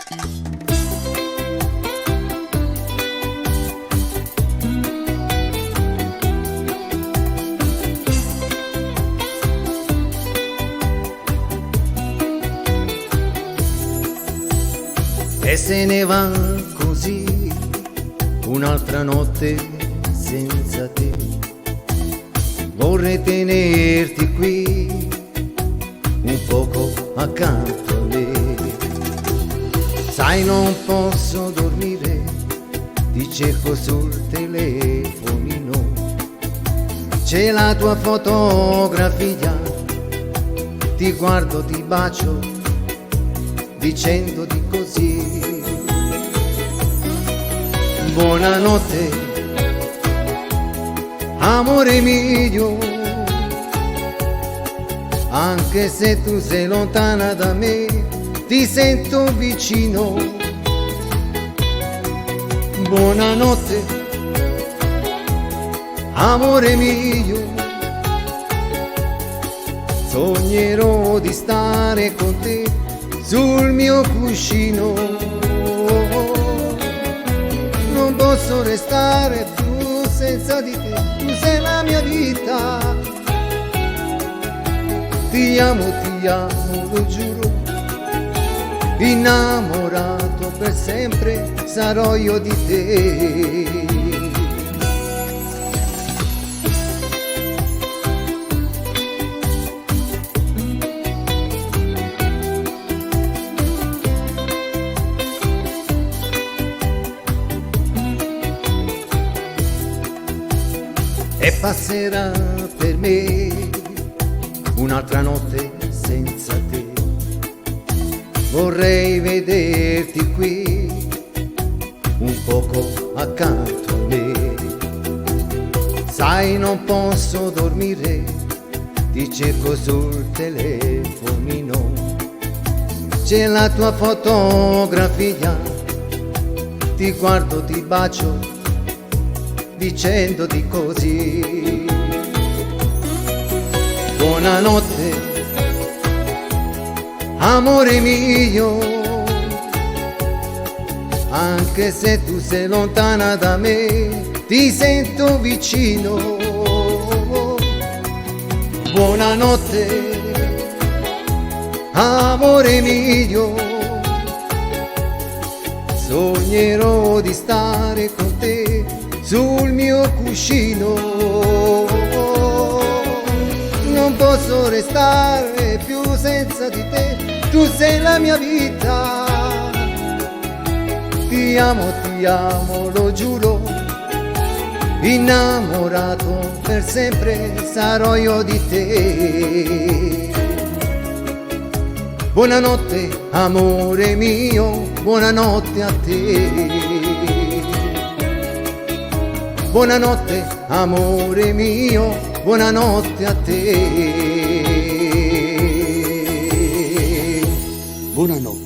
E se ne va così un'altra notte senza te. Vorrei tenerti qui un poco accanto a me. Sai, non posso dormire, ti cerco sul telefonino. C'è la tua fotografia, ti guardo, ti bacio, dicendoti così. Buonanotte, amore mio, anche se tu sei lontana da me, ti sento vicino. Buonanotte, amore mio, sognerò di stare con te sul mio cuscino. Non posso restare più senza di te, tu sei la mia vita. Ti amo, lo giuro, innamorato per sempre sarò io di te. E passerà per me un'altra notte senza te. Vorrei vederti qui un poco accanto a me. Sai, non posso dormire, ti cerco sul telefonino. C'è la tua fotografia, ti guardo, ti bacio, dicendoti così. Buonanotte, amore mio, anche se tu sei lontana da me, ti sento vicino. Buonanotte, amore mio, sognerò di stare con te sul mio cuscino. Non posso restare più senza di te, tu sei la mia vita. Ti amo, lo giuro, innamorato per sempre sarò io di te. Buonanotte, amore mio, buonanotte a te. Buonanotte, amore mio, buonanotte a te. Buonanotte.